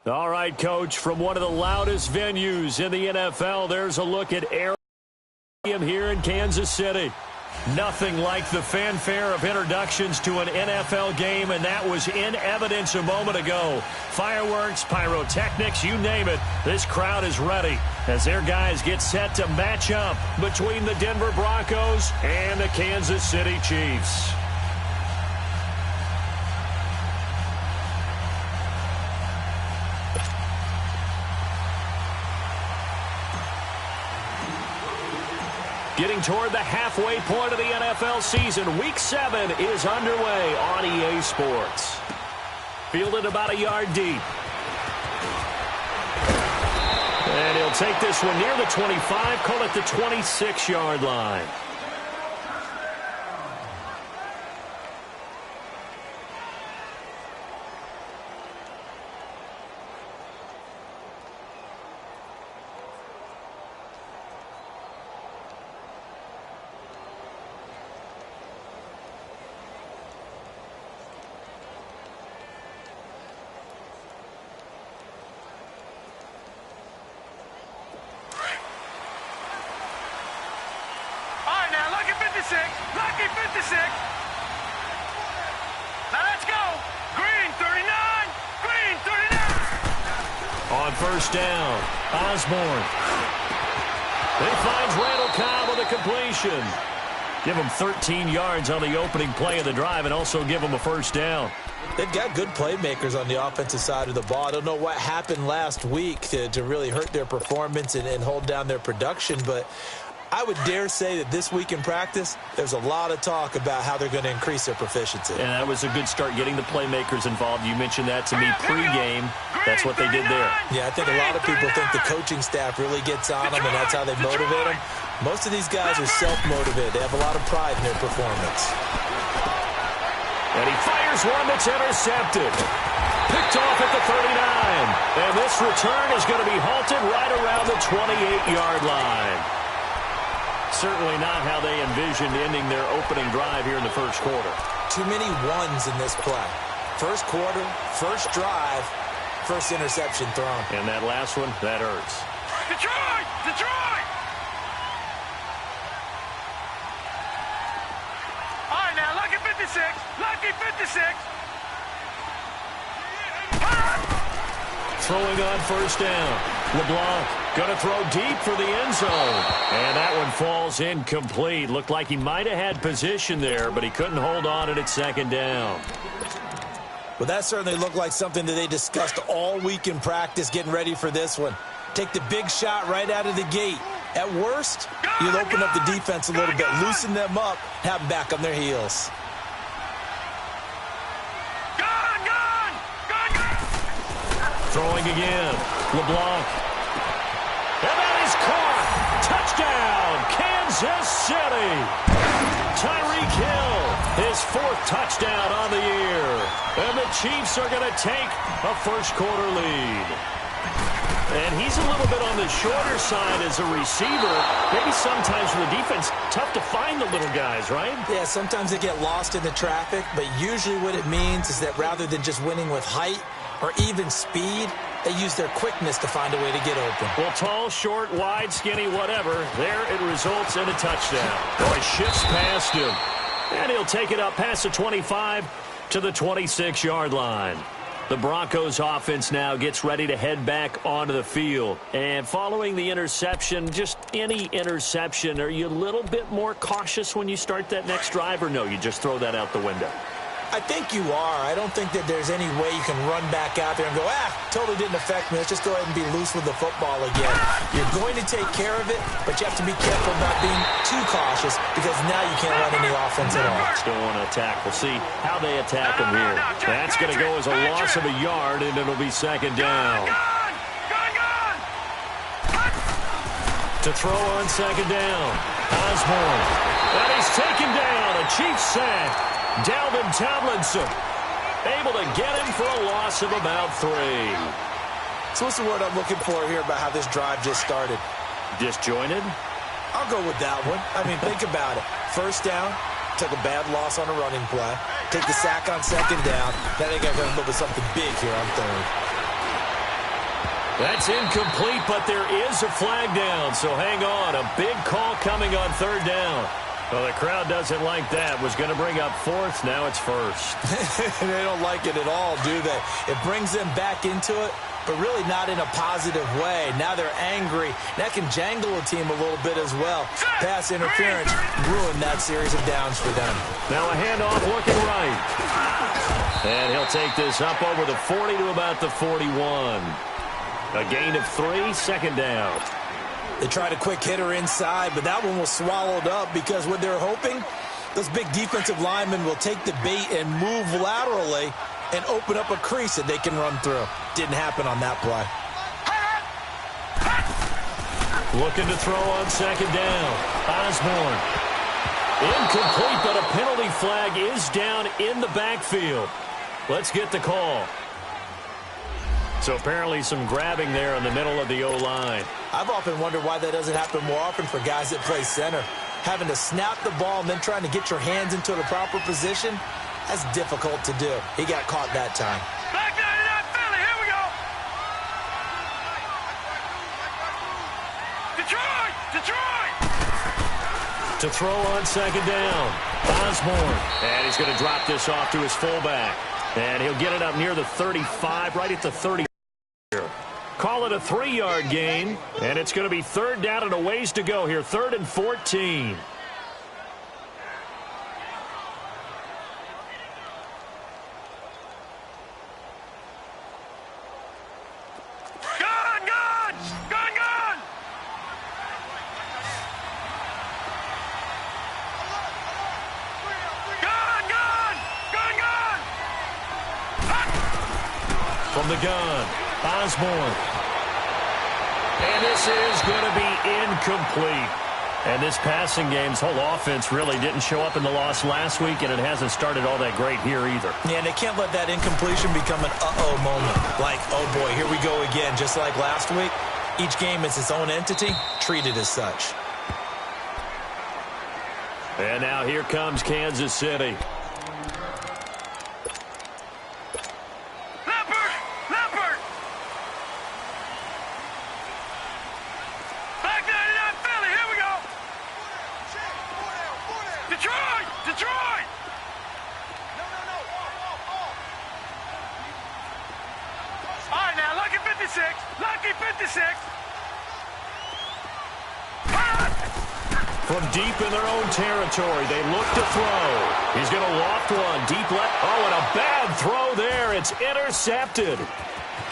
All right, Coach, from one of the loudest venues in the NFL, there's a look at Arrowhead Stadium here in Kansas City. Nothing like the fanfare of introductions to an NFL game, and that was in evidence a moment ago. Fireworks, pyrotechnics, you name it. This crowd is ready as their guys get set to match up between the Denver Broncos and the Kansas City Chiefs. Getting toward the halfway point of the NFL season, Week 7 is underway on EA Sports. Fielded about a yard deep. And he'll take this one near the 25, call it the 26-yard line. Lucky 56. Now let's go. Green 39. Green 39. On first down, Osborne. He finds Randall Cobb with a completion. Give him 13 yards on the opening play of the drive and also give him a first down. They've got good playmakers on the offensive side of the ball. I don't know what happened last week to really hurt their performance and hold down their production, but I would dare say that this week in practice, there's a lot of talk about how they're going to increase their proficiency. And that was a good start getting the playmakers involved. You mentioned that to me pregame. That's what they did there. Yeah, I think a lot of people think the coaching staff really gets on them, and that's how they motivate them. Most of these guys are self-motivated. They have a lot of pride in their performance. And he fires one that's intercepted. Picked off at the 39. And this return is going to be halted right around the 28-yard line. Certainly not how they envisioned ending their opening drive here in the first quarter. Too many ones in this play. First quarter, first drive, first interception thrown. And that last one, that hurts. Detroit! Detroit! All right, now, lucky 56. Lucky 56. Throwing on first down. LeBlanc going to throw deep for the end zone. And that one falls incomplete. Looked like he might have had position there, but he couldn't hold on at second down. Well, that certainly looked like something that they discussed all week in practice getting ready for this one. Take the big shot right out of the gate. At worst, you'll open up the defense a little bit, loosen them up, have them back on their heels. Throwing again. LeBlanc. And that is caught. Touchdown, Kansas City. Tyreek Hill, his fourth touchdown on the year. And the Chiefs are going to take a first-quarter lead. And he's a little bit on the shorter side as a receiver. Maybe sometimes for the defense, tough to find the little guys, right? Yeah, sometimes they get lost in the traffic, but usually what it means is that rather than just winning with height or even speed, they use their quickness to find a way to get open. Well, tall, short, wide, skinny, whatever, there it results in a touchdown. Oh, he shifts past him. And he'll take it up past the 25 to the 26-yard line. The Broncos offense now gets ready to head back onto the field. And following the interception, just any interception, are you a little bit more cautious when you start that next drive, or no, you just throw that out the window? I think you are. I don't think that there's any way you can run back out there and go, totally didn't affect me. Let's just go ahead and be loose with the football again. You're going to take care of it, but you have to be careful about being too cautious because now you can't run any offense at all. Still want to attack. We'll see how they attack him here. That's going to go as a loss of a yard, and it'll be second down. To throw on second down, Osborne. And he's taken down. A Chiefs sack. Dalvin Tomlinson able to get him for a loss of about 3. So what's the word I'm looking for here about how this drive just started? Disjointed? I'll go with that one. I mean, think about it. First down, took a bad loss on a running play. Take the sack on second down. Now they got to come up with something big here on third. That's incomplete, but there is a flag down, so hang on. A big call coming on third down. Well, the crowd doesn't like that. Was going to bring up fourth. Now it's first. They don't like it at all, do they? It brings them back into it, but really not in a positive way. Now they're angry. That can jangle a team a little bit as well. Pass interference ruined that series of downs for them. Now a handoff looking right. And he'll take this up over the 40 to about the 41. A gain of 3, second down. They tried a quick hitter inside, but that one was swallowed up because what they're hoping, those big defensive linemen will take the bait and move laterally and open up a crease that they can run through. Didn't happen on that play. Looking to throw on second down. Osborne. Incomplete, but a penalty flag is down in the backfield. Let's get the call. So apparently some grabbing there in the middle of the O-line. I've often wondered why that doesn't happen more often for guys that play center. Having to snap the ball and then trying to get your hands into the proper position, that's difficult to do. He got caught that time. Back 99 Philly, here we go. Detroit! Detroit! To throw on second down. Osborne. And he's going to drop this off to his fullback. And he'll get it up near the 35, right at the 30. Call it a 3-yard gain, and it's going to be third down and a ways to go here. 3rd and 14. Gun! Gun! Gun! Gun! Gun! Gun! Gun! Gun! From the gun, Osborne. And this is going to be incomplete. And this passing game's whole offense really didn't show up in the loss last week, and it hasn't started all that great here either. Yeah, and they can't let that incompletion become an uh-oh moment. Like, oh boy, here we go again. Just like last week, each game is its own entity, treated as such. And now here comes Kansas City. Lucky 56. From deep in their own territory, they look to throw. He's going to loft one deep left. Oh, and a bad throw there. It's intercepted.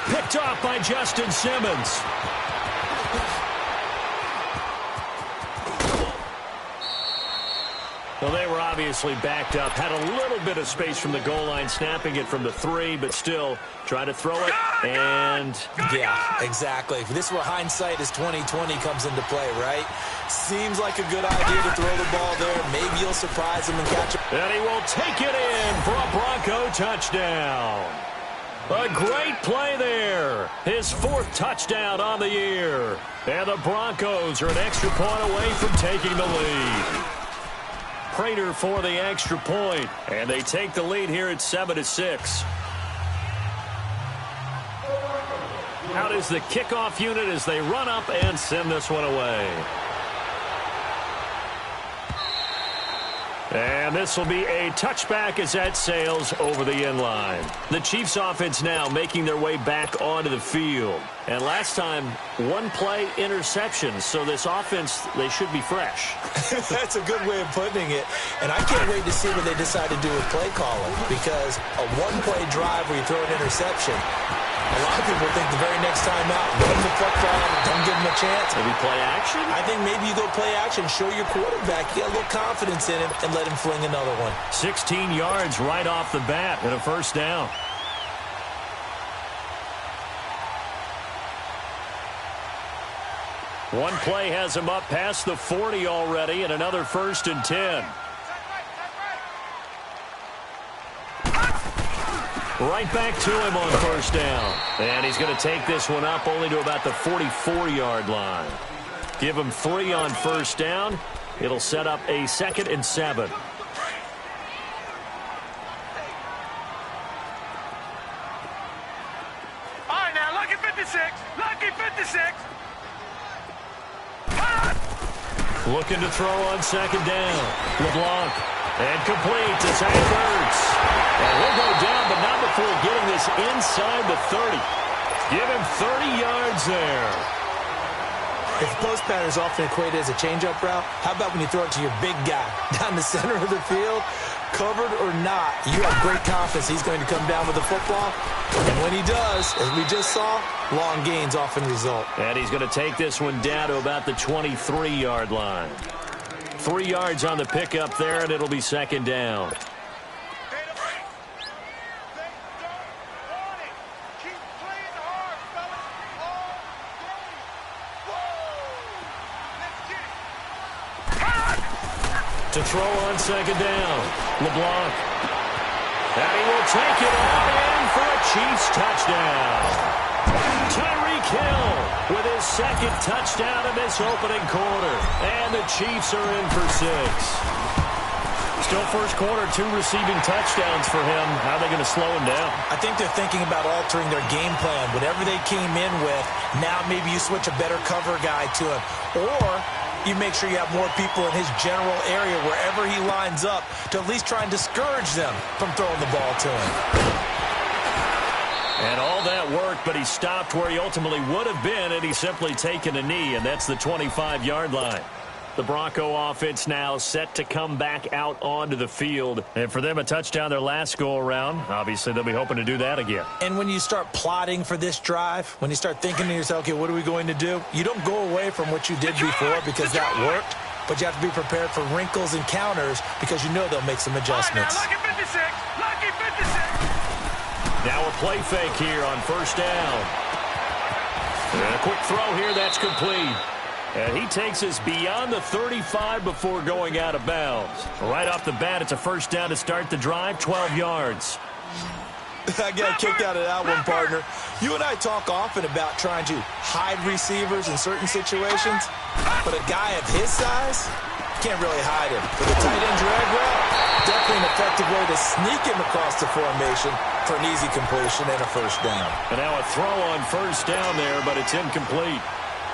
Picked off by Justin Simmons. Well, they were obviously backed up. Had a little bit of space from the goal line, snapping it from the 3, but still trying to throw it. And yeah, exactly. This is where hindsight is 20/20 comes into play, right? Seems like a good idea to throw the ball there. Maybe you'll surprise him and catch him. And he will take it in for a Bronco touchdown. A great play there. His 4th touchdown on the year. And the Broncos are an extra point away from taking the lead. Prater for the extra point, and they take the lead here at 7-6. Out is the kickoff unit as they run up and send this one away. And this will be a touchback as that sails over the end line. The Chiefs offense now making their way back onto the field. And last time, 1-play interception. So this offense, they should be fresh. That's a good way of putting it. And I can't wait to see what they decide to do with play calling. Because a 1-play drive where you throw an interception, a lot of people think the very next time out, run the football, don't give him a chance. Maybe play action? I think maybe you go play action, show your quarterback, get a little confidence in him, and let him fling another one. 16 yards right off the bat and a first down. One play has him up past the 40 already, and another 1st and 10. Right back to him on first down. And he's going to take this one up only to about the 44-yard line. Give him 3 on first down. It'll set up a 2nd and 7. All right, now look at 56. Lucky 56. Looking to throw on second down. LeBlanc. And complete to Zach Ertz. And he'll go down, but not before getting this inside the 30. Give him 30 yards there. If the post pattern is often equated as a change-up route, how about when you throw it to your big guy down the center of the field? Covered or not, you have great confidence he's going to come down with the football. And when he does, as we just saw, long gains often result. And he's going to take this one down to about the 23-yard line. 3 yards on the pickup there, and it'll be second down. To throw on second down, LeBlanc. And he will take it all in for a Chiefs touchdown. Tyreek Hill with his second touchdown in this opening quarter. And the Chiefs are in for 6. Still first quarter, 2 receiving touchdowns for him. How are they going to slow him down? I think they're thinking about altering their game plan. Whatever they came in with, now maybe you switch a better cover guy to him. Or you make sure you have more people in his general area wherever he lines up to at least try and discourage them from throwing the ball to him. And all that worked, but he stopped where he ultimately would have been, and he's simply taken a knee, and that's the 25-yard line. The Bronco offense now set to come back out onto the field. And for them, a touchdown their last go-around. Obviously, they'll be hoping to do that again. And when you start plotting for this drive, when you start thinking to yourself, okay, what are we going to do? You don't go away from what you did before because that worked, but you have to be prepared for wrinkles and counters because you know they'll make some adjustments. Lucky 56. Lucky 56. Now a play fake here on first down. And a quick throw here, that's complete. And he takes us beyond the 35 before going out of bounds. Right off the bat, it's a first down to start the drive, 12 yards. I got kicked out of that one, partner. You and I talk often about trying to hide receivers in certain situations, but a guy of his size can't really hide him. With a tight end drag route, definitely an effective way to sneak him across the formation for an easy completion and a first down. And now a throw on first down there, but it's incomplete.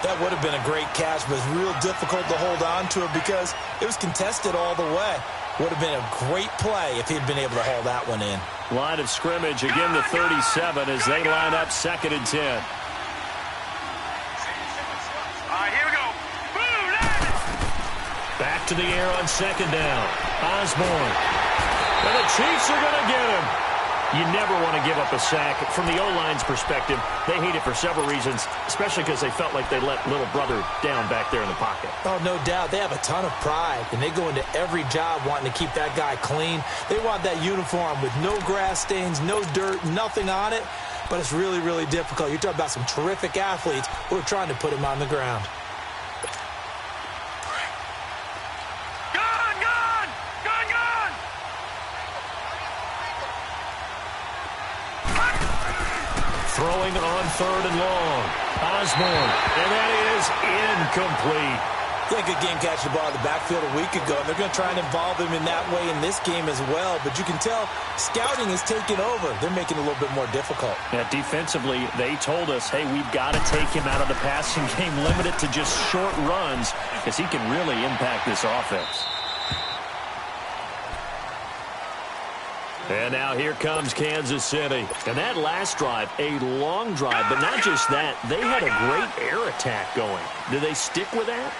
That would have been a great catch, but it's real difficult to hold on to it because it was contested all the way. Would have been a great play if he'd been able to haul that one in. Line of scrimmage, again the 37 as they line up 2nd and 10. All right, here we go. Boom, land it. Back to the air on second down. Osborne. And the Chiefs are going to get him. You never want to give up a sack. From the O-line's perspective, they hate it for several reasons, especially because they felt like they let little brother down back there in the pocket. Oh, no doubt. They have a ton of pride, and they go into every job wanting to keep that guy clean. They want that uniform with no grass stains, no dirt, nothing on it, but it's really, really difficult. You're talking about some terrific athletes who are trying to put him on the ground. Throwing on 3rd and long. Osborne. And that is incomplete. Yeah, good game catching the ball in the backfield a week ago. And they're going to try and involve him in that way in this game as well. But you can tell scouting is taking over. They're making it a little bit more difficult. Yeah, defensively, they told us, hey, we've got to take him out of the passing game, limit it to just short runs, because he can really impact this offense. And now here comes Kansas City. And that last drive, a long drive, but not just that, they had a great air attack going. Do they stick with that?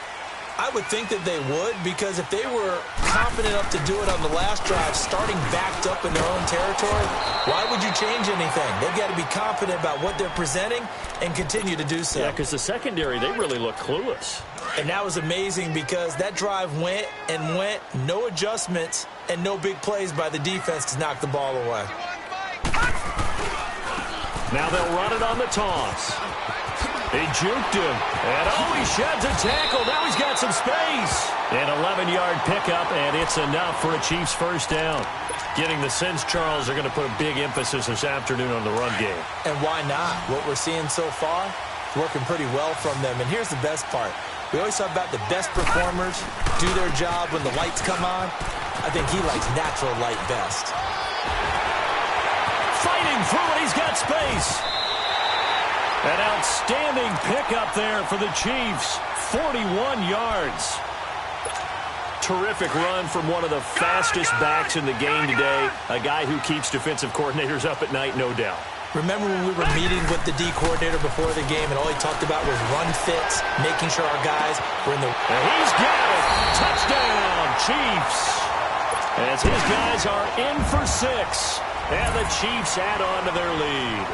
I would think that they would, because if they were confident enough to do it on the last drive, starting backed up in their own territory, why would you change anything? They've got to be confident about what they're presenting and continue to do so. Yeah, because the secondary, they really look clueless. And that was amazing because that drive went and went, no adjustments, and no big plays by the defense to knock the ball away. Now they'll run it on the toss. He juked him. And he sheds a tackle. Now he's got some space. An 11-yard pickup, and it's enough for a Chiefs first down. Getting the sense Charles are going to put a big emphasis this afternoon on the run game. And why not? What we're seeing so far is working pretty well from them. And here's the best part. We always talk about the best performers do their job when the lights come on. I think he likes natural light best. Fighting through it. He's got space. An outstanding pickup there for the Chiefs. 41 yards. Terrific run from one of the fastest backs in the game today. A guy who keeps defensive coordinators up at night, no doubt. Remember when we were meeting with the D coordinator before the game and all he talked about was run fits, making sure our guys were in the... And he's got it. Touchdown, Chiefs. As his guys are in for 6. And the Chiefs add on to their lead.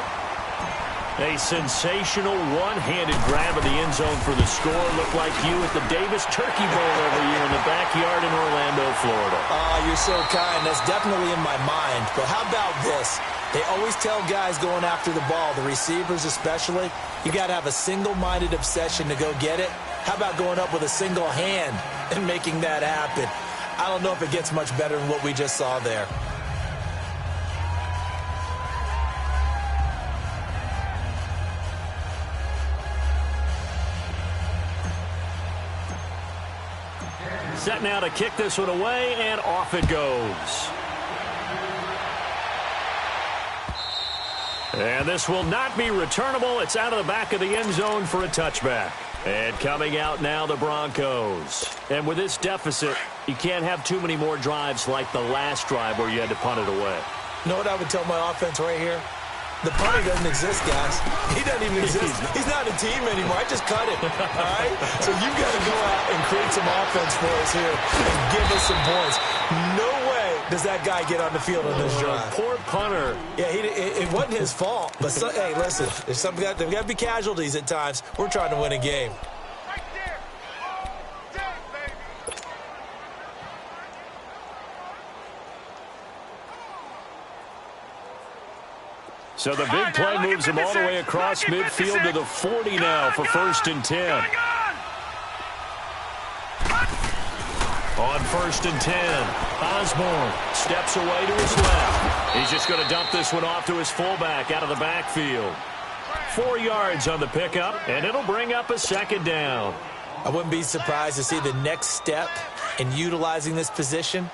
A sensational one-handed grab of the end zone for the score. Looked like you at the Davis Turkey Bowl every year in the backyard in Orlando, Florida. Oh, you're so kind. That's definitely in my mind. But how about this? They always tell guys going after the ball, the receivers especially, you got to have a single-minded obsession to go get it. How about going up with a single hand and making that happen? I don't know if it gets much better than what we just saw there. Set now to kick this one away, and off it goes. And this will not be returnable. It's out of the back of the end zone for a touchback. And coming out now, the Broncos. And with this deficit, you can't have too many more drives like the last drive where you had to punt it away. You know what I would tell my offense right here? The punter doesn't exist, guys. He doesn't even exist. He's not a team anymore. I just cut him, all right? So you've got to go out and create some offense for us here and give us some points. No way does that guy get on the field on this drive. Poor punter. Yeah, it wasn't his fault. But, hey, listen, there's got to be casualties at times. We're trying to win a game. So the big play moves him all the way across midfield to the 40 now for 1st and 10. On 1st and 10, Osborne steps away to his left. He's just going to dump this one off to his fullback out of the backfield. 4 yards on the pickup, and it'll bring up a 2nd down. I wouldn't be surprised to see the next step in utilizing this position.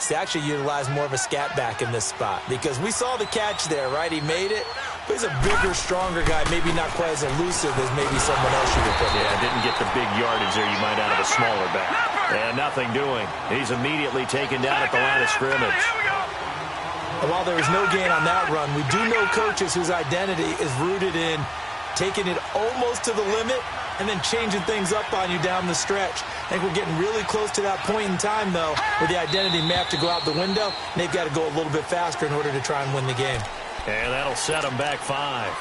To actually utilize more of a scat back in this spot because we saw the catch there, right? He made it, but he's a bigger, stronger guy, maybe not quite as elusive as maybe someone else you would put in. Yeah, didn't get the big yardage there you might out of a smaller back. And nothing doing. He's immediately taken down at the line of scrimmage. And while there was no gain on that run, we do know coaches whose identity is rooted in taking it almost to the limit and then changing things up on you down the stretch. I think we're getting really close to that point in time, though, where the identity may have to go out the window, and they've got to go a little bit faster in order to try and win the game. And that'll set them back 5.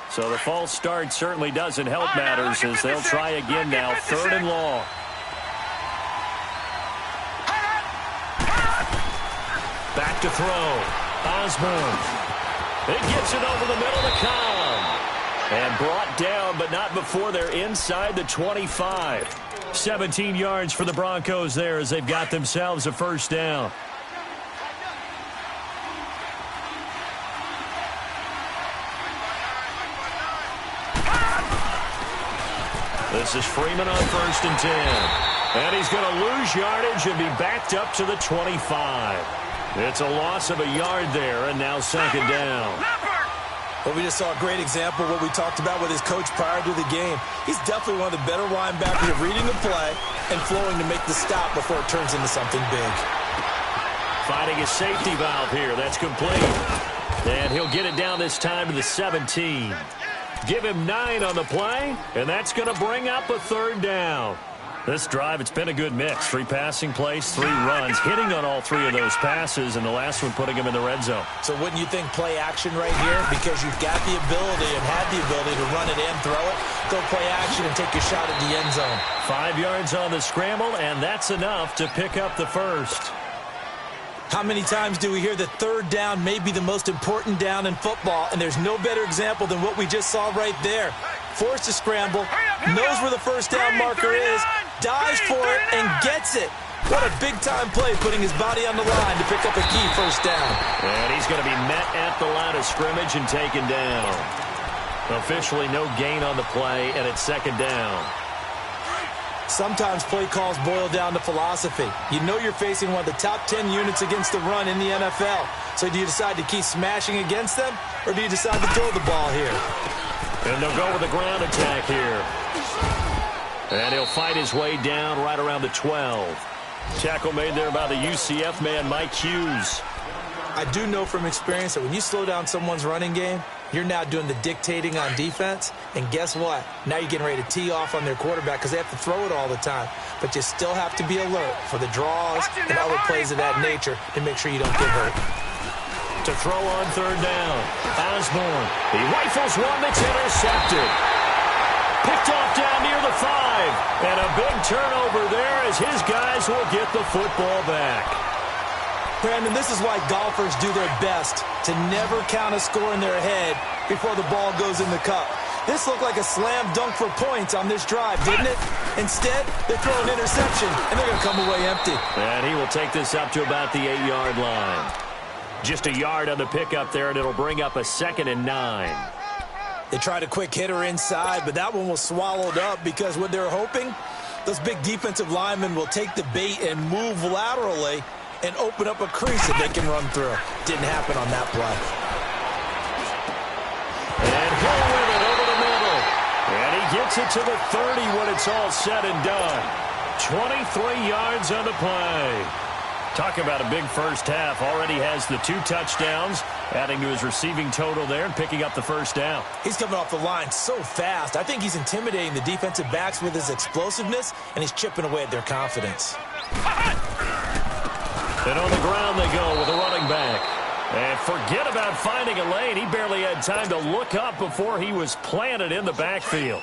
So the false start certainly doesn't help matters as they'll try again now, 3rd and long. Back to throw. Osborne. It gets it over the middle to Cobb. And brought down, but not before they're inside the 25. 17 yards for the Broncos there as they've got themselves a 1st down. This is Freeman on 1st and 10. And he's going to lose yardage and be backed up to the 25. It's a loss of a yard there, and now 2nd down. Well, we just saw a great example of what we talked about with his coach prior to the game. He's definitely one of the better linebackers of reading the play and flowing to make the stop before it turns into something big. Finding his safety valve here. That's complete. And he'll get it down this time to the 17. Give him 9 on the play, and that's going to bring up a 3rd down. This drive, it's been a good mix. 3 passing plays, 3 runs, hitting on all 3 of those passes, and the last one putting him in the red zone. So wouldn't you think play action right here? Because you've got the ability and have the ability to run it and throw it. Go play action and take your shot at the end zone. 5 yards on the scramble, and that's enough to pick up the 1st. How many times do we hear that 3rd down may be the most important down in football, and there's no better example than what we just saw right there. Forced to scramble, knows where the 1st down marker is, dives for it, and gets it. What a big-time play, putting his body on the line to pick up a key 1st down. And he's going to be met at the line of scrimmage and taken down. Officially no gain on the play, and it's 2nd down. Sometimes play calls boil down to philosophy. You know you're facing one of the top 10 units against the run in the NFL. So do you decide to keep smashing against them, or do you decide to throw the ball here? And they'll go with a ground attack here. And he'll fight his way down right around the 12. Tackle made there by the UCF man, Mike Hughes. I do know from experience that when you slow down someone's running game, you're now doing the dictating on defense. And guess what? Now you're getting ready to tee off on their quarterback because they have to throw it all the time. But you still have to be alert for the draws and other plays of that nature to make sure you don't get hurt. To throw on third down, Osborne. He rifles one that's intercepted. Picked off down near the 5. And a big turnover there as his guys will get the football back. Brandon, this is why golfers do their best to never count a score in their head before the ball goes in the cup. This looked like a slam dunk for points on this drive, didn't it? Instead, they throw an interception, and they're going to come away empty. And he will take this up to about the 8-yard line. Just a yard on the pickup there, and it'll bring up a 2nd and 9. They tried a quick hitter inside, but that one was swallowed up because what they're hoping, those big defensive linemen will take the bait and move laterally and open up a crease that they can run through. Didn't happen on that play. And Hill with it over the middle. And he gets it to the 30 when it's all said and done. 23 yards on the play. Talk about a big first half. Already has the 2 touchdowns, adding to his receiving total there and picking up the first down. He's coming off the line so fast. I think he's intimidating the defensive backs with his explosiveness, and he's chipping away at their confidence. And on the ground they go with a running back. And forget about finding a lane. He barely had time to look up before he was planted in the backfield.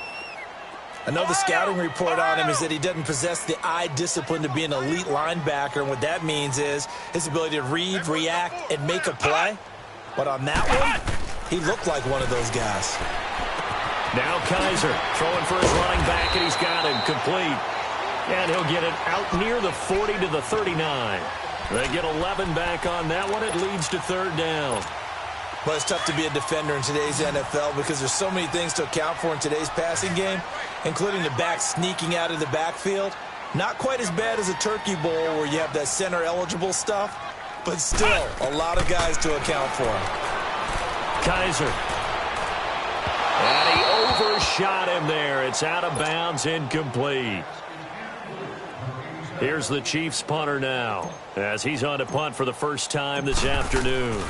I know the scouting report on him is that he doesn't possess the eye discipline to be an elite linebacker. And what that means is his ability to read, react, and make a play. But on that one, he looked like one of those guys. Now Kaiser throwing for his running back, and he's got him complete. And he'll get it out near the 40 to the 39. They get 11 back on that one. It leads to third down. Well, it's tough to be a defender in today's NFL because there's so many things to account for in today's passing game, including the back sneaking out of the backfield. Not quite as bad as a turkey bowl where you have that center-eligible stuff, but still a lot of guys to account for. Kaiser. And he overshot him there. It's out of bounds, incomplete. Here's the Chiefs punter now as he's on to punt for the first time this afternoon.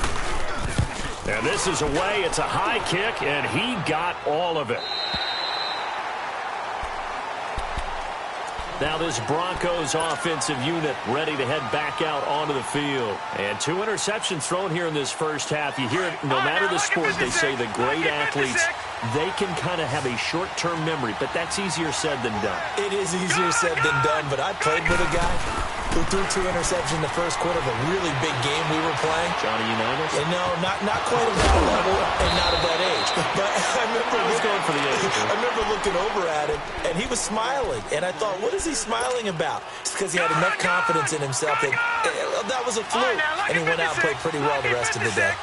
And this is away. It's a high kick, and he got all of it. Now this Broncos offensive unit ready to head back out onto the field. And 2 interceptions thrown here in this first half. You hear it, no matter the sport, they say the great athletes, they can kind of have a short-term memory, but that's easier said than done. It is easier said than done, but I played with a guy who threw 2 interceptions in the first quarter of a really big game we were playing. Johnny Unitas? And no, not quite at that level and not at that age. But I remember looking over at him, and he was smiling. And I thought, what is he smiling about? It's because he had enough confidence in himself that that was a fluke. And he went out and played pretty well the rest of the day.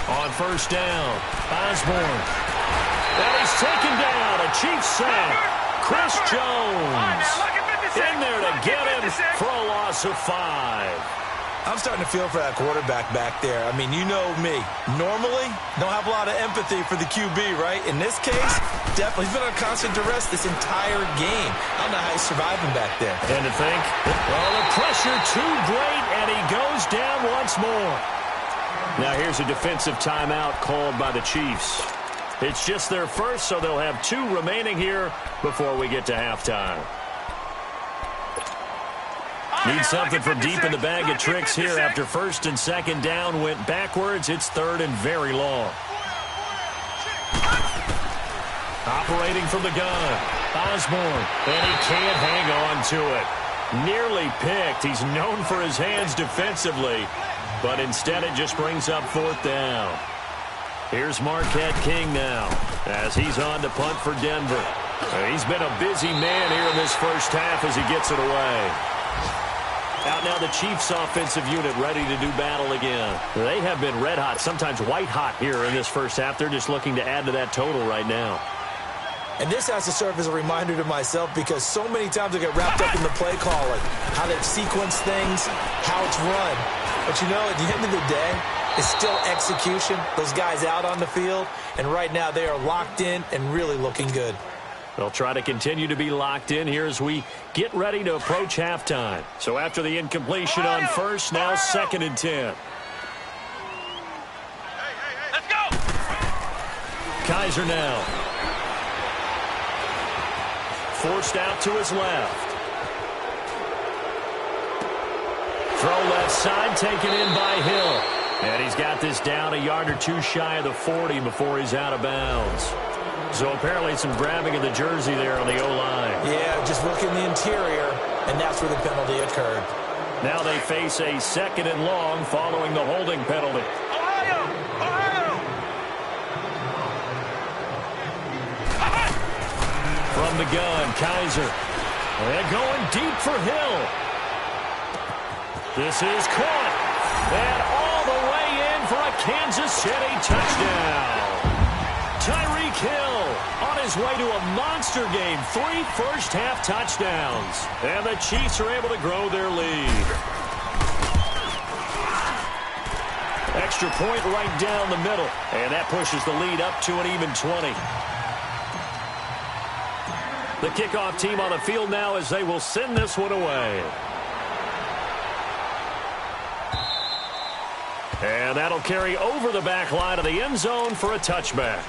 On first down, Osborne. And he's taken down. A Chiefs sack. Chris Jones in there to get him for a loss of 5. I'm starting to feel for that quarterback back there. I mean, you know me. Normally, don't have a lot of empathy for the QB, right? In this case, definitely. He's been on constant duress this entire game. I don't know how he's surviving back there. And to think, well, the pressure too great, and he goes down once more. Now here's a defensive timeout called by the Chiefs. It's just their first, so they'll have 2 remaining here before we get to halftime. Need something from deep in the bag of tricks here after first and second down went backwards. It's third and very long. Operating from the gun, Osborne, and he can't hang on to it. Nearly picked. He's known for his hands defensively, but instead it just brings up fourth down. Here's Marquette King now as he's on to punt for Denver. He's been a busy man here in this first half as he gets it away. Out now the Chiefs offensive unit ready to do battle again. They have been red hot, sometimes white hot here in this first half. They're just looking to add to that total right now. And this has to serve as a reminder to myself because so many times I get wrapped up in the play calling, how they've sequenced things, how it's run. But you know, at the end of the day, it's still execution. Those guys out on the field, and right now they are locked in and really looking good. They'll try to continue to be locked in here as we get ready to approach halftime. So after the incompletion on first, now 2nd and 10. Let's go! Kaiser now. Forced out to his left. Throw left side, taken in by Hill. And he's got this down a yard or two shy of the 40 before he's out of bounds. So apparently some grabbing of the jersey there on the O-line. Yeah, just look in the interior, and that's where the penalty occurred. Now they face a 2nd and long following the holding penalty. Ohio! Ohio! From the gun, Kaiser. And going deep for Hill. This is caught. And all the way in for a Kansas City touchdown. Tyreek Hill on his way to a monster game. 3 first-half touchdowns. And the Chiefs are able to grow their lead. Extra point right down the middle. And that pushes the lead up to an even 20. The kickoff team on the field now as they will send this one away. And that'll carry over the back line of the end zone for a touchback.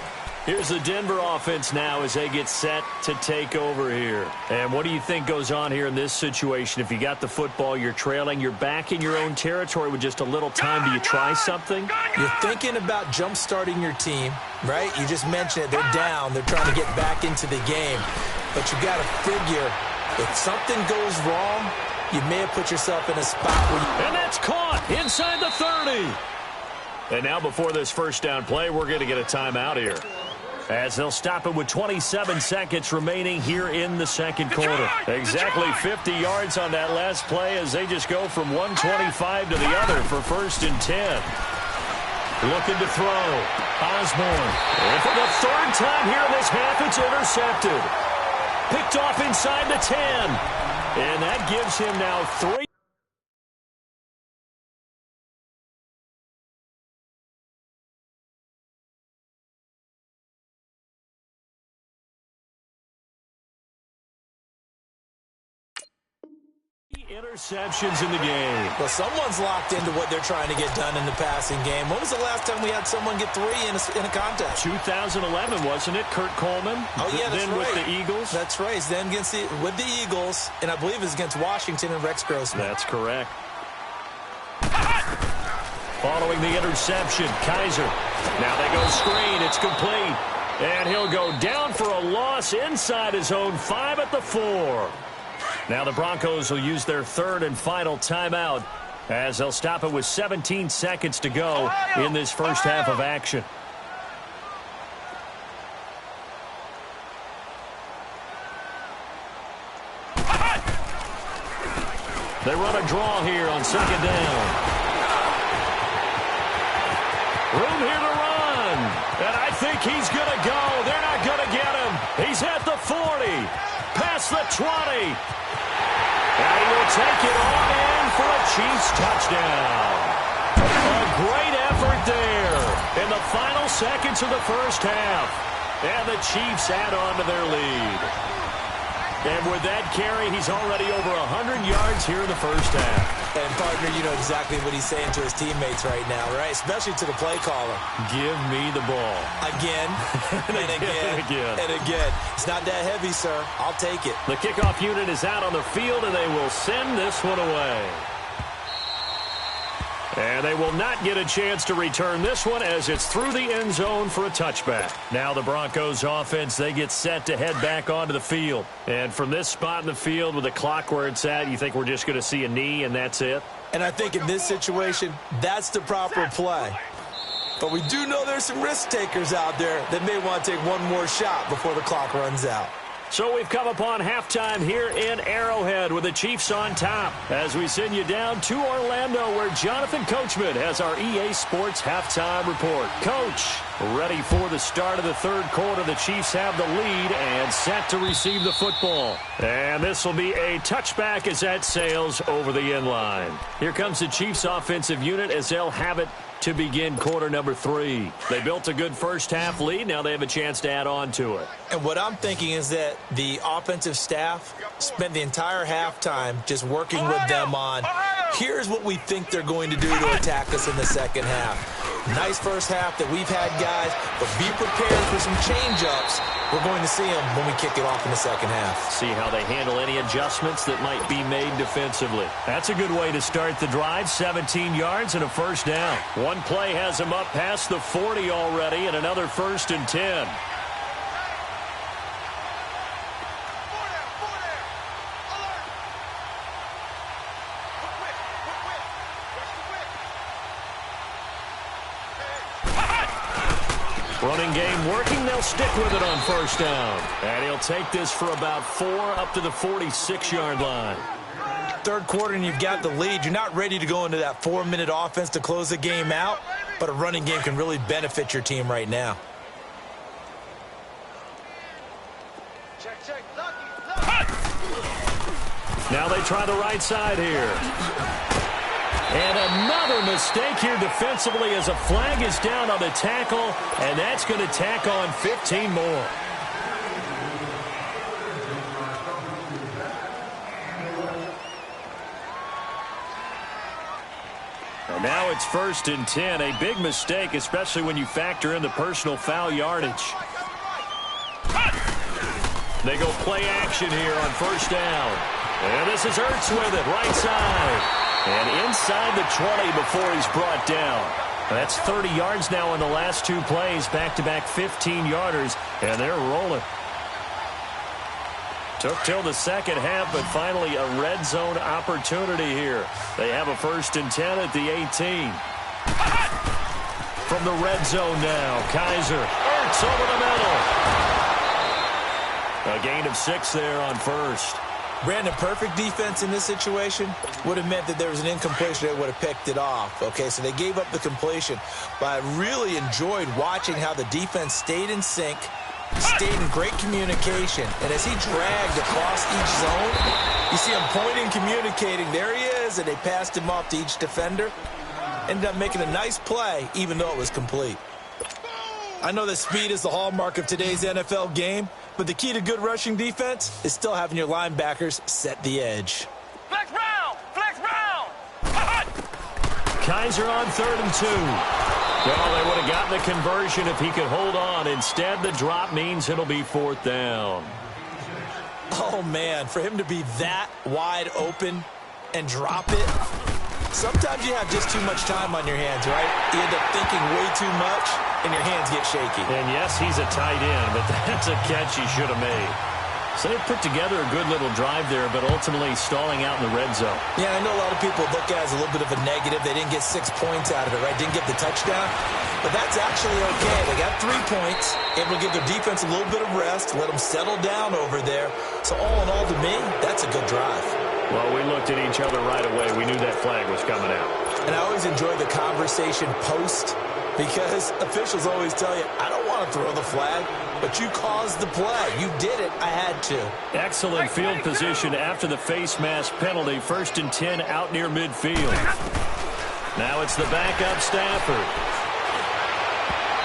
Here's the Denver offense now as they get set to take over here. And what do you think goes on here in this situation? If you got the football, you're trailing, you're back in your own territory with just a little time. Do you try something? You're thinking about jump-starting your team, right? You just mentioned it. They're down. They're trying to get back into the game. But you got to figure, if something goes wrong, you may have put yourself in a spot where you... And that's caught inside the 30. And now before this first down play, we're going to get a timeout here, as they'll stop it with 27 seconds remaining here in the second quarter. Exactly 50 yards on that last play as they just go from 125 to the other for 1st and 10. Looking to throw. Osborne. And for the 3rd time here in this half, it's intercepted. Picked off inside the 10. And that gives him now 3. Interceptions in the game. Well, someone's locked into what they're trying to get done in the passing game. When was the last time we had someone get 3 in a contest? 2011, wasn't it? Kurt Coleman. Oh, yeah, that's then right. With the Eagles. That's right. Then with the Eagles, and I believe it's against Washington and Rex Grossman. That's correct. Following the interception, Kaiser. Now they go screen. It's complete. And he'll go down for a loss inside his own 5 at the 4. Now the Broncos will use their 3rd and final timeout as they'll stop it with 17 seconds to go in this first half of action. They run a draw here on 2nd down. Room here to run. And I think he's going to go. They're not going to get him. He's at the 40. Past the 20. And he will take it on in for a Chiefs touchdown. A great effort there in the final seconds of the first half. And the Chiefs add on to their lead. And with that carry, he's already over 100 yards here in the first half. And, partner, you know exactly what he's saying to his teammates right now, right? Especially to the play caller. Give me the ball. Again, and again, and again. It's not that heavy, sir. I'll take it. The kickoff unit is out on the field, and they will send this one away. And they will not get a chance to return this one as it's through the end zone for a touchback. Now the Broncos offense, they get set to head back onto the field. And from this spot in the field with the clock where it's at, you think we're just going to see a knee and that's it? And I think in this situation, that's the proper play. But we do know there's some risk takers out there that may want to take one more shot before the clock runs out. So we've come upon halftime here in Arrowhead with the Chiefs on top as we send you down to Orlando where Jonathan Coachman has our EA Sports halftime report. Coach. Ready for the start of the third quarter. The Chiefs have the lead and set to receive the football. And this will be a touchback as that sails over the end line. Here comes the Chiefs offensive unit as they'll have it to begin quarter number 3. They built a good first half lead. Now they have a chance to add on to it. And what I'm thinking is that the offensive staff spent the entire halftime just working with them on, here's what we think they're going to do to attack us in the second half. Nice first half that we've had, guys, but be prepared for some change-ups. We're going to see them when we kick it off in the second half. See how they handle any adjustments that might be made defensively. That's a good way to start the drive. 17 yards and a first down. One play has them up past the 40 already, and another 1st and 10. Running game working. They'll stick with it on first down. And he'll take this for about 4 up to the 46-yard line. Third quarter and you've got the lead. You're not ready to go into that 4-minute offense to close the game out, but a running game can really benefit your team right now. Now they try the right side here. And another mistake here defensively as a flag is down on the tackle, and that's going to tack on 15 more. And now it's 1st and 10. A big mistake, especially when you factor in the personal foul yardage. They go play action here on first down. And this is Ertz with it, right side. And inside the 20 before he's brought down. That's 30 yards now in the last 2 plays. Back-to-back 15-yarders, and they're rolling. Took till the second half, but finally a red zone opportunity here. They have a 1st and 10 at the 18. From the red zone now, Kaiser. Ertz over the middle. A gain of 6 there on first. Brandon, perfect defense in this situation would have meant that there was an incompletion. They would have picked it off. Okay, so they gave up the completion. But I really enjoyed watching how the defense stayed in sync, stayed in great communication. And as he dragged across each zone, you see him pointing, communicating. There he is, and they passed him off to each defender. Ended up making a nice play, even though it was complete. I know that speed is the hallmark of today's NFL game, but the key to good rushing defense is still having your linebackers set the edge. Flex round! Flex round! Kaiser on 3rd and 2. Well, they would have gotten the conversion if he could hold on. Instead, the drop means it'll be 4th down. Oh, man, for him to be that wide open and drop it, sometimes you have just too much time on your hands, right? You end up thinking way too much, and your hands get shaky. And yes, he's a tight end, but that's a catch he should have made. So they put together a good little drive there, but ultimately stalling out in the red zone. Yeah, I know a lot of people look at it as a little bit of a negative. They didn't get 6 points out of it, right? Didn't get the touchdown. But that's actually okay. They got 3 points, able to give their defense a little bit of rest, let them settle down over there. So all in all, to me, that's a good drive. Well, we looked at each other right away. We knew that flag was coming out. And I always enjoy the conversation post, because officials always tell you, I don't want to throw the flag, but you caused the play. You did it. I had to. Excellent field position after the face mask penalty. 1st and 10 out near midfield. Now it's the backup Stafford.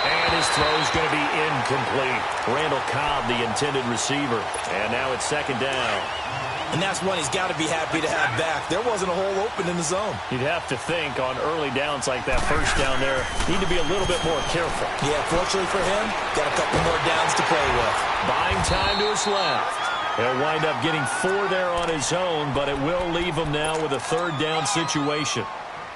And his throw's going to be incomplete. Randall Cobb, the intended receiver. And now it's 2nd down. And that's one he's got to be happy to have back. There wasn't a hole open in the zone. You'd have to think on early downs like that first down there, need to be a little bit more careful. Yeah, fortunately for him, got a couple more downs to play with. Buying time to his left. He'll wind up getting 4 there on his own, but it will leave him now with a 3rd down situation.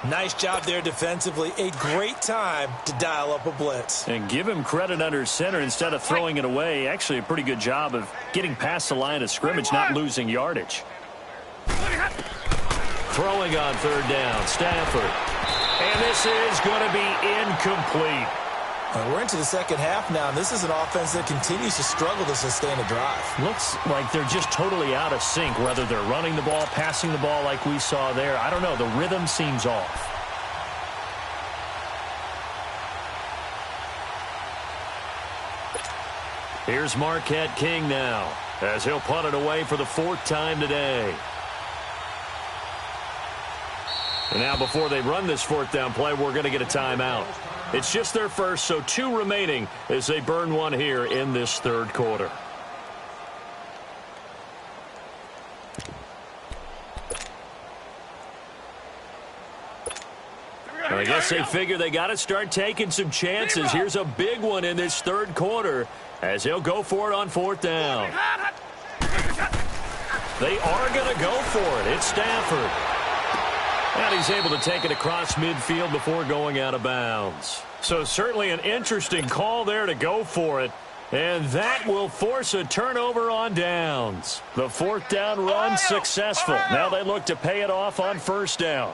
Nice job there defensively. A great time to dial up a blitz. And give him credit under center instead of throwing it away. Actually a pretty good job of getting past the line of scrimmage, not losing yardage. Throwing on 3rd down, Stafford. And this is going to be incomplete. We're into the second half now, and this is an offense that continues to struggle to sustain a drive. Looks like they're just totally out of sync, whether they're running the ball, passing the ball like we saw there. I don't know. The rhythm seems off. Here's Marquette King now, as he'll punt it away for the 4th time today. And now before they run this 4th down play, we're going to get a timeout. It's just their first, so 2 remaining as they burn one here in this 3rd quarter. I guess they figure they got to start taking some chances. Here's a big one in this 3rd quarter as he'll go for it on 4th down. They are going to go for it. It's Stafford. And he's able to take it across midfield before going out of bounds. So certainly an interesting call there to go for it. And that will force a turnover on downs. The 4th down run successful. Now they look to pay it off on 1st down.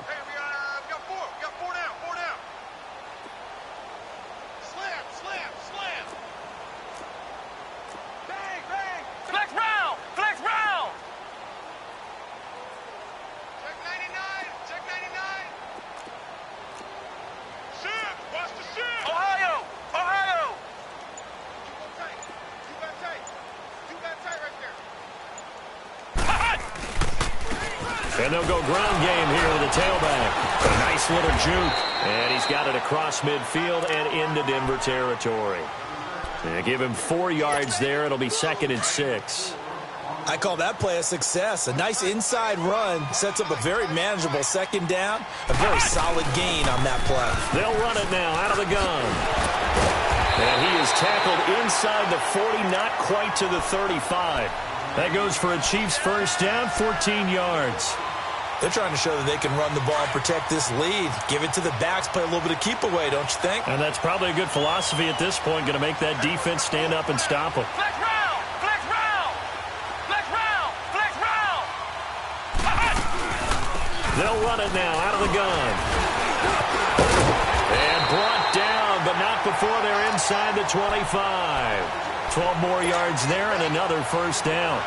And they'll go ground game here with a tailback. A nice little juke. And he's got it across midfield and into Denver territory. And give him 4 yards there. It'll be 2nd and 6. I call that play a success. A nice inside run sets up a very manageable 2nd down. A very solid gain on that play. They'll run it now out of the gun. And he is tackled inside the 40, not quite to the 35. That goes for a Chiefs 1st down, 14 yards. They're trying to show that they can run the ball and protect this lead. Give it to the backs, play a little bit of keep away, don't you think? And that's probably a good philosophy at this point, going to make that defense stand up and stop them. Flex round! Flex round! Flex round! Flex round! They'll run it now out of the gun. And brought down, but not before they're inside the 25. 12 more yards there and another 1st down.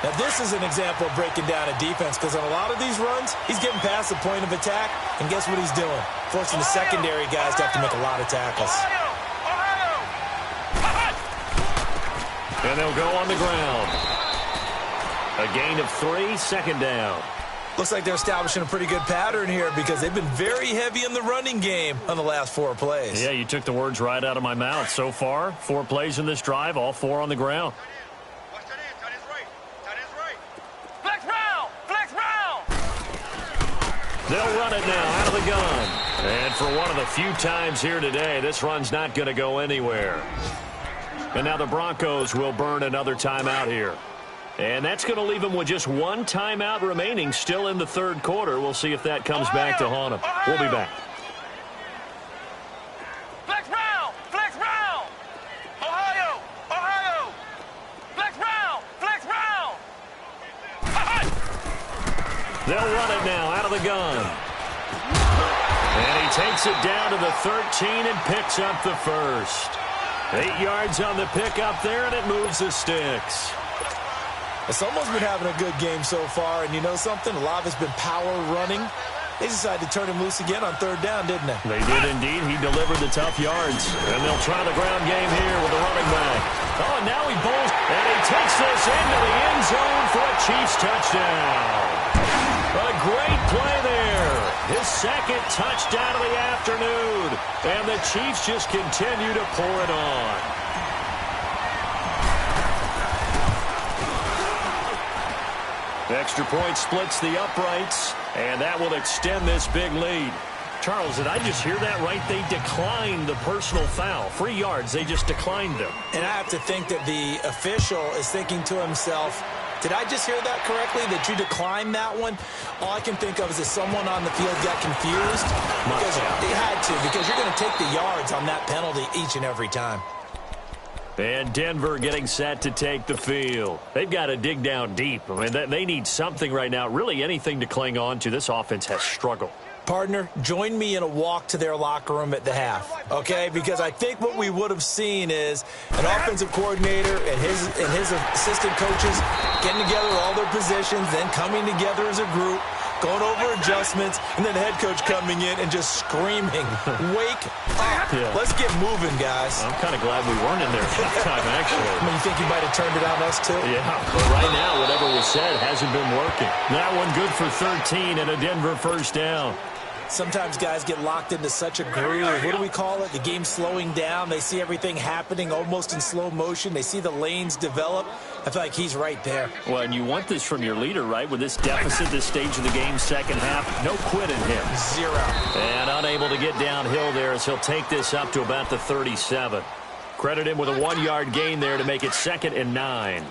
Now, this is an example of breaking down a defense because on a lot of these runs, he's getting past the point of attack, and guess what he's doing? Forcing the secondary guys to have to make a lot of tackles. And they'll go on the ground. A gain of 3, 2nd down. Looks like they're establishing a pretty good pattern here because they've been very heavy in the running game on the last 4 plays. Yeah, you took the words right out of my mouth. So far, 4 plays in this drive, all 4 on the ground. Watch that in. Tight end's right. Tight end's right. Flex round! Flex round! They'll run it now out of the gun. And for one of the few times here today, this run's not going to go anywhere. And now the Broncos will burn another timeout here. And that's going to leave them with just 1 timeout remaining still in the 3rd quarter. We'll see if that comes back to haunt them. We'll be back. Flex round! Flex round! Ohio! Ohio! Flex round! Flex round! They'll run it now out of the gun. And he takes it down to the 13 and picks up the 1st. 8 yards on the pickup there, and it moves the sticks. It's almost been having a good game so far, and you know something? A lot of it's been power running. They decided to turn him loose again on 3rd down, didn't they? They did indeed. He delivered the tough yards. And they'll try the ground game here with the running back. Oh, and now he bowls, and he takes this into the end zone for a Chiefs touchdown. A great play there. His 2nd touchdown of the afternoon. And the Chiefs just continue to pour it on. Extra point splits the uprights, and that will extend this big lead. Charles, did I just hear that right? They declined the personal foul. 3 yards, they just declined them. And I have to think that the official is thinking to himself, did I just hear that correctly, that you declined that one? All I can think of is that someone on the field got confused. Because they had to, because you're going to take the yards on that penalty each and every time. And Denver getting set to take the field. They've got to dig down deep. I mean, they need something right now, really anything to cling on to. This offense has struggled. Partner, join me in a walk to their locker room at the half, okay? Because I think what we would have seen is an offensive coordinator and his assistant coaches getting together all their positions, then coming together as a group, going over adjustments, and then the head coach coming in and just screaming, wake up. Yeah. Let's get moving, guys. I'm kind of glad we weren't in there at halftime, actually. I mean, you think you might have turned it on us, too? Yeah, but right now, whatever was said hasn't been working. That one good for 13 and a Denver first down. Sometimes guys get locked into such a groove. What do we call it? The game's slowing down. They see everything happening almost in slow motion. They see the lanes develop. I feel like he's right there. Well, and you want this from your leader, right? With this deficit, this stage of the game, second half, no quit in him. Zero. And unable to get downhill there as he'll take this up to about the 37. Credit him with a 1-yard gain there to make it 2nd and 9.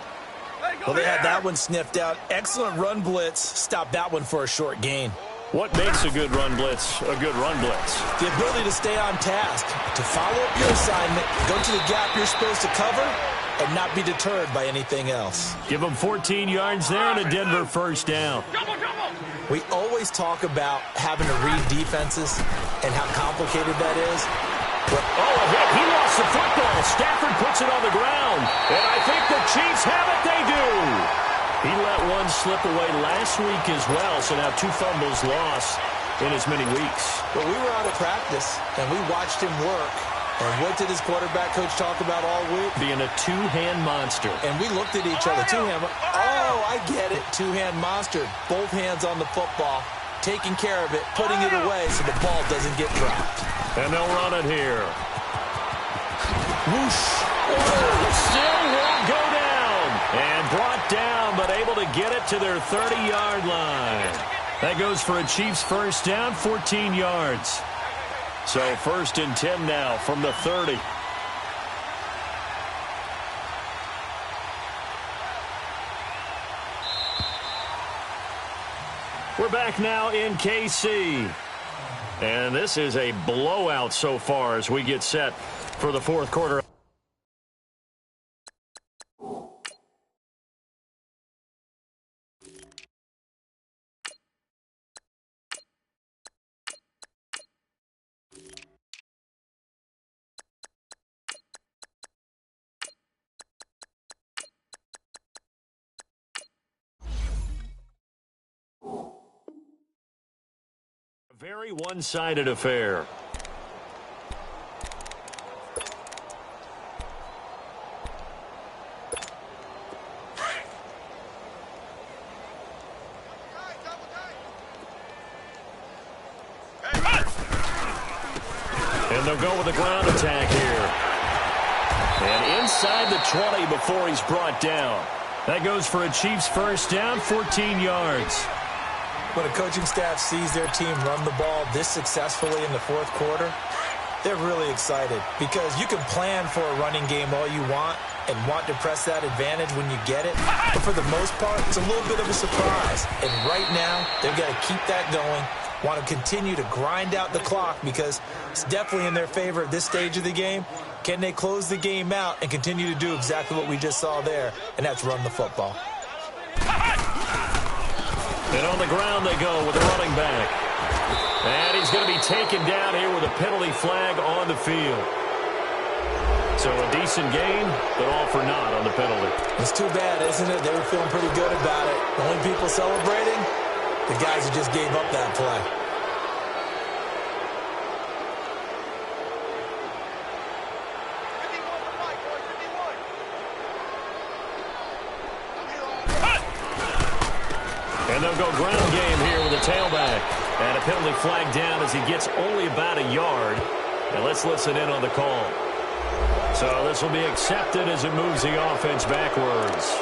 Well, they had that one sniffed out. Excellent run blitz. Stopped that one for a short gain. What makes a good run blitz a good run blitz? The ability to stay on task, to follow up your assignment, go to the gap you're supposed to cover, and not be deterred by anything else. Give them 14 yards there and a Denver first down. We always talk about having to read defenses and how complicated that is. But, a hit. He lost the football. Stafford puts it on the ground. And I think the Chiefs have it. They do. He let one slip away last week as well, so now 2 fumbles lost in as many weeks. But we were out of practice, and we watched him work. And what did his quarterback coach talk about all week? Being a two-hand monster. And we looked at each other. Two-hand. Oh, I get it. Two-hand monster. Both hands on the football, taking care of it, putting it away so the ball doesn't get dropped. And they'll run it here. Whoosh. Still won't go down. And brought down, but able to get it to their 30-yard line. That goes for a Chiefs first down, 14 yards. So 1st and 10 now from the 30. We're back now in KC. And this is a blowout so far as we get set for the 4th quarter. Very one-sided affair. And they'll go with a ground attack here. And inside the 20 before he's brought down. That goes for a Chiefs first down, 14 yards. When a coaching staff sees their team run the ball this successfully in the 4th quarter, they're really excited because you can plan for a running game all you want and want to press that advantage when you get it. But for the most part, it's a little bit of a surprise. And right now, they've got to keep that going, want to continue to grind out the clock because it's definitely in their favor at this stage of the game. Can they close the game out and continue to do exactly what we just saw there, and that's run the football. And on the ground they go with the running back. And he's going to be taken down here with a penalty flag on the field. So a decent gain, but all for naught on the penalty. It's too bad, isn't it? They were feeling pretty good about it. The only people celebrating, the guys who just gave up that play. And they'll go ground game here with a tailback. And a penalty flag down as he gets only about a yard. And let's listen in on the call. So this will be accepted as it moves the offense backwards.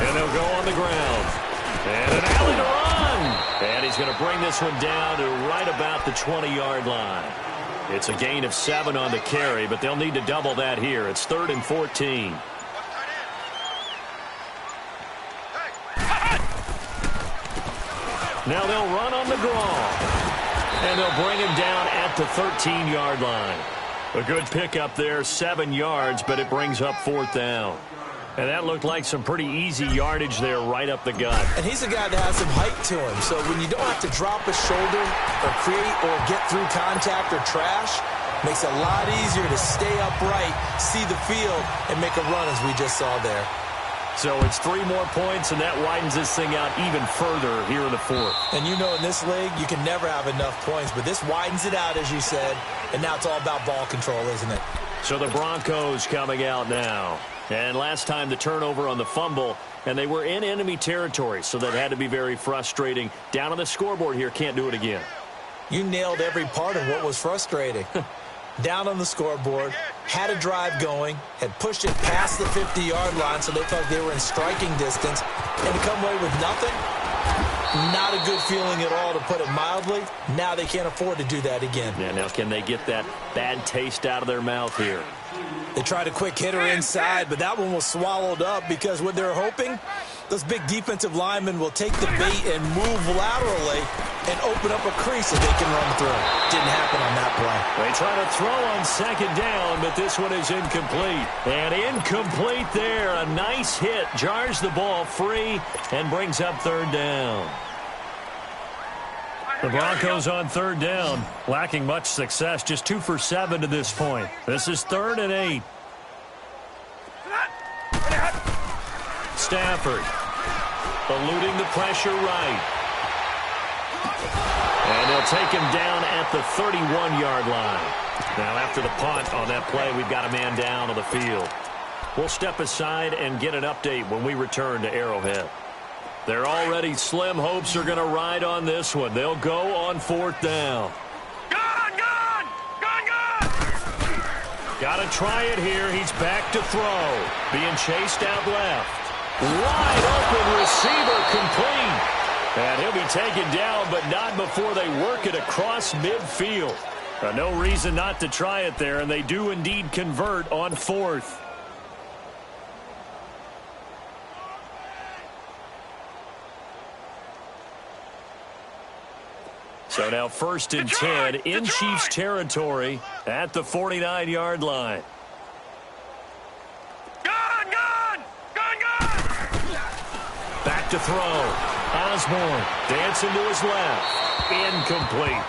And they'll go on the ground. And an alley to run. And he's going to bring this one down to right about the 20-yard line. It's a gain of 7 on the carry, but they'll need to double that here. It's 3rd and 14. Now they'll run on the draw. And they'll bring him down at the 13-yard line. A good pickup there, 7 yards, but it brings up 4th down. And that looked like some pretty easy yardage there right up the gut. And he's a guy that has some height to him. So when you don't have to drop a shoulder or create or get through contact or trash, Makes it a lot easier to stay upright, see the field, and make a run as we just saw there. So it's 3 more points, and that widens this thing out even further here in the fourth. And you know in this league, you can never have enough points, but this widens it out, as you said, and now it's all about ball control, isn't it? So the Broncos coming out now. And last time the turnover on the fumble, and they were in enemy territory, so that had to be very frustrating. Down on the scoreboard here, can't do it again. You nailed every part of what was frustrating. Down on the scoreboard, had a drive going, had pushed it past the 50-yard line so they felt they were in striking distance, and to come away with nothing, not a good feeling at all, to put it mildly. Now they can't afford to do that again. Yeah, now can they get that bad taste out of their mouth here? They tried a quick hitter inside, but that one was swallowed up because what they're hoping, those big defensive linemen will take the bait and move laterally and open up a crease that they can run through. Didn't happen on that play. They try to throw on second down, but this one is incomplete. And incomplete there. A nice hit. Jars the ball free and brings up third down. The Broncos on third down, lacking much success, just 2 for 7 to this point. This is 3rd and 8. Stafford eluding the pressure right. And they'll take him down at the 31-yard line. Now after the punt on that play, we've got a man down on the field. We'll step aside and get an update when we return to Arrowhead. Their already slim hopes are going to ride on this one. They'll go on 4th down. Gone! Got to try it here. He's back to throw. Being chased out left. Wide open receiver complete. And he'll be taken down, but not before they work it across midfield. No reason not to try it there, and they do indeed convert on 4th. So now 1st and 10 in Chiefs territory at the 49-yard line. Gone! Back to throw. Osborne dancing to his left. Incomplete.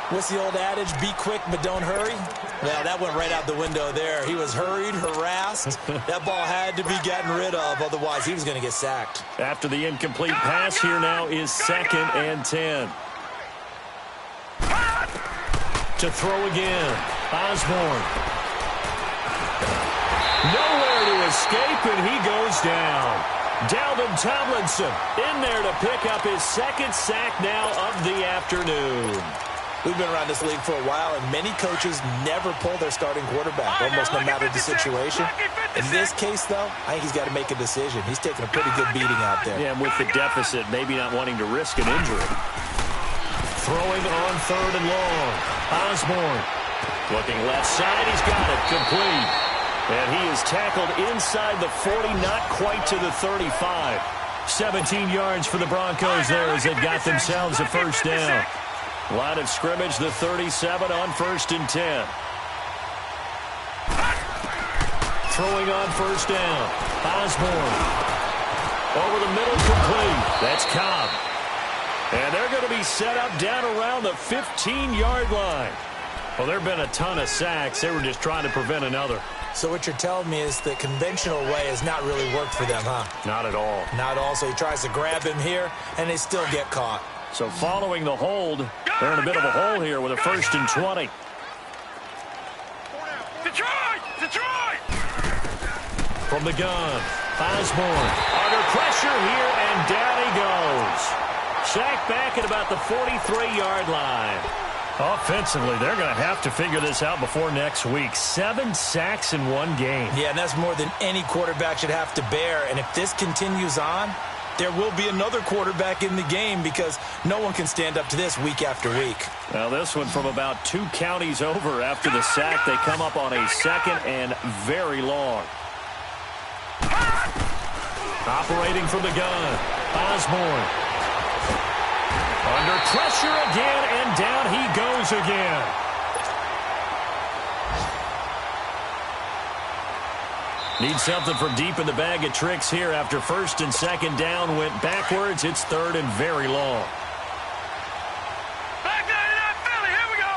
What's the old adage? Be quick, but don't hurry? Well, that went right out the window there. He was hurried, harassed. That ball had to be gotten rid of, otherwise he was going to get sacked. After the incomplete pass, here now is 2nd and 10. To throw again. Osborne. Nowhere to escape, and he goes down. Dalvin Tomlinson in there to pick up his 2nd sack now of the afternoon. We've been around this league for a while, and many coaches never pull their starting quarterback, almost no matter the situation. In this case, though, I think he's got to make a decision. He's taking a pretty good beating out there. Yeah, and with the deficit, maybe not wanting to risk an injury. Throwing on 3rd and long. Osborne looking left side. He's got it complete. And he is tackled inside the 40, not quite to the 35. 17 yards for the Broncos there as they got themselves a 1st down. Line of scrimmage, the 37 on 1st and 10. Throwing on 1st down. Osborne. Over the middle, complete. That's Cobb. And they're going to be set up down around the 15-yard line. Well, there have been a ton of sacks. They were just trying to prevent another. So what you're telling me is the conventional way has not really worked for them, huh? Not at all. Not at all. So he tries to grab him here, and they still get caught. So following the hold, they're in a bit of a hole here with a 1st and 20. Detroit! From the gun, Osborne under pressure here, and down he goes. Sacked back at about the 43-yard line. Offensively, they're going to have to figure this out before next week. 7 sacks in one game. Yeah, and that's more than any quarterback should have to bear. And if this continues on, there will be another quarterback in the game because no one can stand up to this week after week. Now this one from about 2 counties over after the sack. They come up on a 2nd and very long. Operating from the gun, Osborne. Under pressure again, and down he goes again. Need something from deep in the bag of tricks here after 1st and 2nd down went backwards. It's 3rd and very long. Back down to that Philly. Here we go.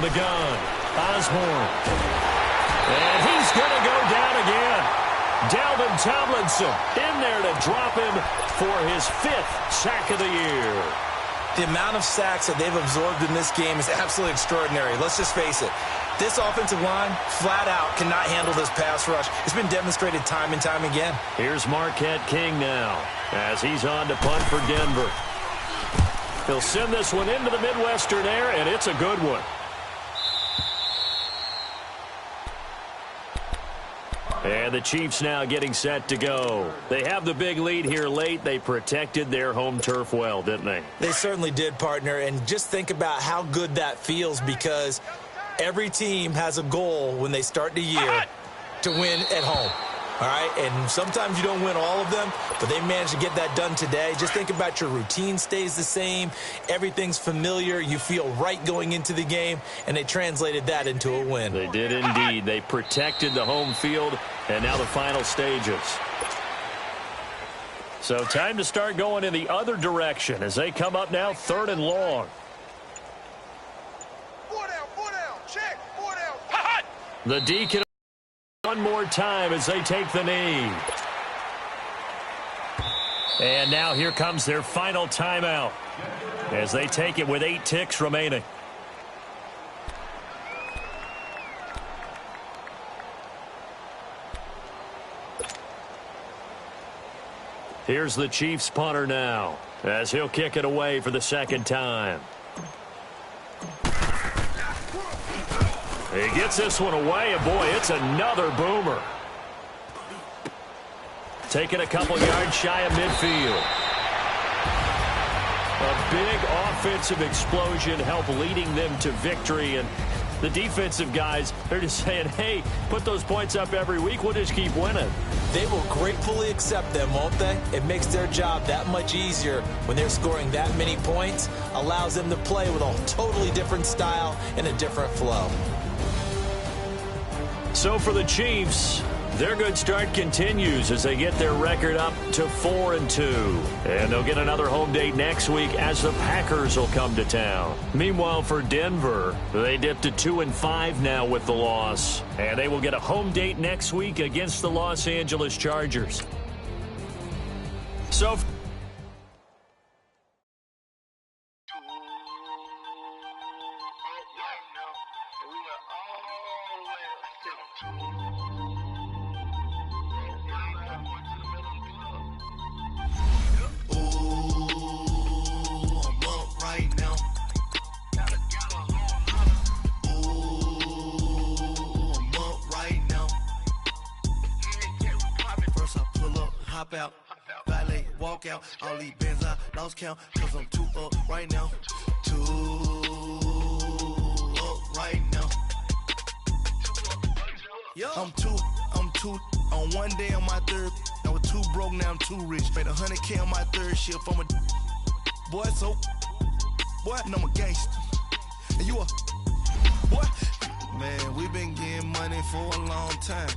the gun, Osborne. And he's going to go down again. Dalvin Tomlinson in there to drop him for his 5th sack of the year. The amount of sacks that they've absorbed in this game is absolutely extraordinary. Let's just face it. This offensive line, flat out, cannot handle this pass rush. It's been demonstrated time and time again. Here's Marquette King now as he's on to punt for Denver. He'll send this one into the Midwestern air, and it's a good one. And the Chiefs now getting set to go. They have the big lead here late. They protected their home turf well, didn't they? They certainly did, partner. And just think about how good that feels, because every team has a goal when they start the year to win at home. All right, and sometimes you don't win all of them, but they managed to get that done today. Just think about your routine stays the same. Everything's familiar. You feel right going into the game, and they translated that into a win. They did indeed. They protected the home field, and now the final stages. So time to start going in the other direction as they come up now 3rd and long. 4 down, check, 4 down. Hot! The Deacon one more time as they take the knee. And now here comes their final timeout as they take it with 8 ticks remaining. Here's the Chiefs punter now as he'll kick it away for the 2nd time. He gets this one away, and boy, it's another boomer. Taking a couple yards shy of midfield. A big offensive explosion helped leading them to victory, and the defensive guys, they're just saying, hey, put those points up every week, we'll just keep winning. They will gratefully accept them, won't they? It makes their job that much easier when they're scoring that many points, allows them to play with a totally different style and a different flow. So for the Chiefs, their good start continues as they get their record up to 4-2. And they'll get another home date next week as the Packers will come to town. Meanwhile, for Denver, they dipped to 2-5 now with the loss. And they will get a home date next week against the Los Angeles Chargers. So out, valet, walk out, all these bands I lost count, cause I'm 2 up right now, 2 up right now, I'm two, on one day on my 3rd, I was 2 broke, now I'm 2 rich, made 100K on my 3rd shift, I'm a boy, so, boy, and I'm a gangster, and you a, boy, man, we been getting money for a long time.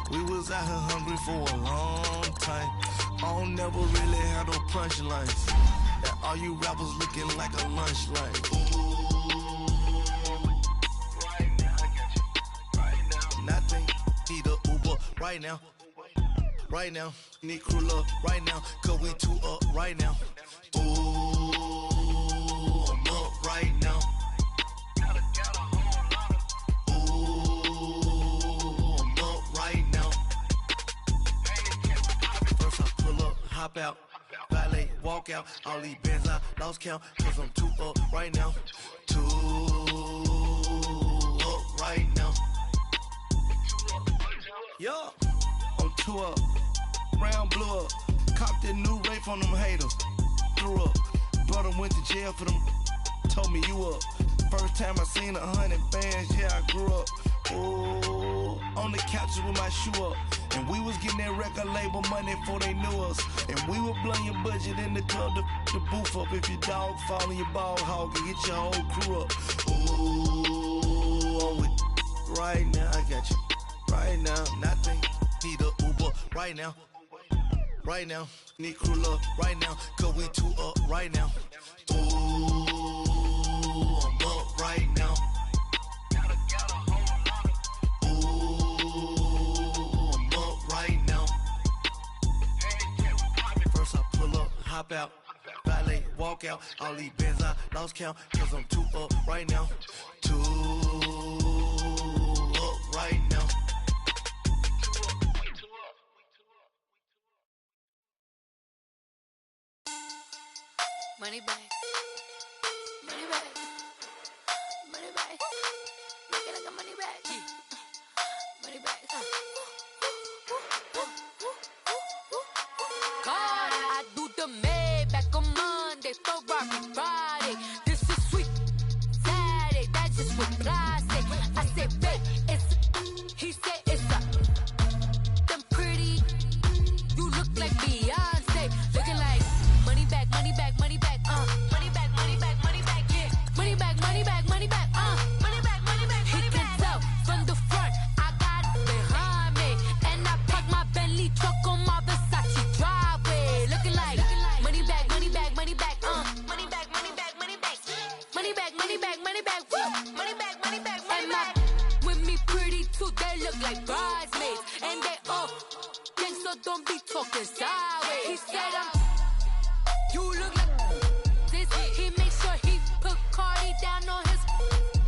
We was out here hungry for a long time. I don't never really have no punchlines. That all you rappers looking like a lunch line. Right now, I got you. Right now. Nothing. Need a Uber right now. Right now. Need crew love right now. Cause we 2 up right now. Ooh, I'm up right now. Hop out, valet, walk out, all these bands I lost count, cause I'm 2 up right now, 2 up right now, yeah, I'm 2 up, round blew up, copped that new rape on them haters, threw up, brother went to jail for them, told me you up, first time I seen 100 bands, yeah I grew up, ooh, on the couches with my shoe up. And we was getting that record label money before they knew us. And we were blowing your budget in the club to boof up. If your dog fall in your ball hog and get your whole crew up. Ooh, I'm with right now, I got you. Right now, nothing. Need a Uber right now. Right now, need crew love right now. Cause we 2 up right now. Ooh, I'm up right now. hop out. Valet, walk out. All these bands I lost count. Cause I'm too up right now. Too up right now. Money bag. Money bag. Money bag. Make it like a money bag. Money bag. God, I do the Maybach on Monday, Ferrari Friday. This is sweet Saturday, that's just what I say. I say, babe, it's he said it's a them pretty. You look like Beyonce, looking like money bag, money bag, money bag, money bag, money bag, money bag, yeah, money bag, money bag, money bag, money bag, money bag. He can tell from the front, I got it behind me, and I park my Bentley truck on my Versace driveway, looking like money bag, money bag, money bag, money bag, money bag, money bag, money bag, money bag, money bag, money bag, money bag, money bag. With me pretty too, they look like bridesmaids, and they all gang, so don't be talking sideways. He said you look like this. He make sure he put Cardi down on his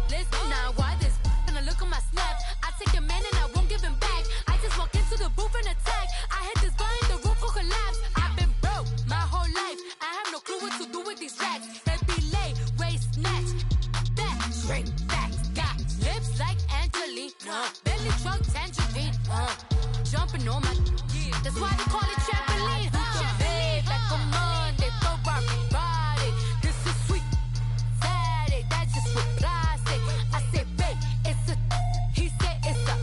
list. Now why this? Gonna look at my snap. I take a man and I won't give him back. I just walk into the booth and attack. I hit this guy in the roof will collapse. I've been broke my whole life. I have no clue what to do with these racks. That be lay, waist snatch, that shrink back. Got lips like Angelina, belly truck tangerine, jumping on my. That's why they call it trampoline. Babe, like a Monday, Ferrari Friday. This is sweet Saturday, that's just what I say. I say, babe, it's a. He said it's a.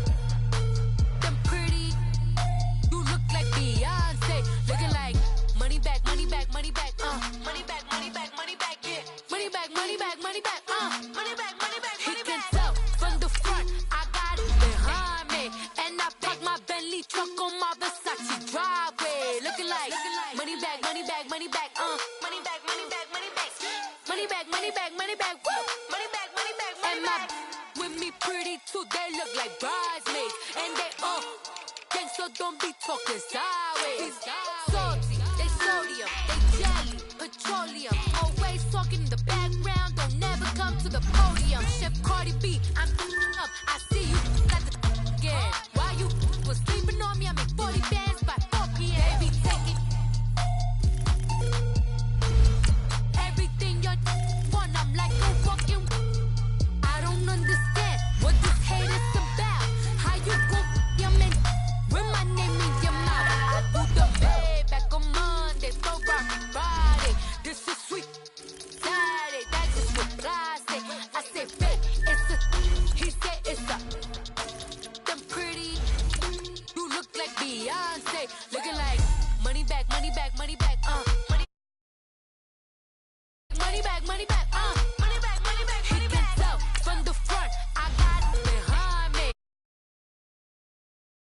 Them pretty. You look like Beyonce, looking like money bag, money bag, money bag, money bag, money bag, money bag, yeah, money bag, money bag, money bag, money bag, money bag. He can tell from the front, I got it behind me, and I park my Bentley truck on my Versace driveway, looking like money bag, money bag, money bag, money bag, money bag, money bag, money bag, money bag, money bag, money bag, money bag, money bag. With me pretty too, they look like bridesmaids, and they all gang, so don't be talking sideways. Salty, they sodium, they jelly, petroleum, always talking in the background, don't never come to the podium. Chef Cardi B, I'm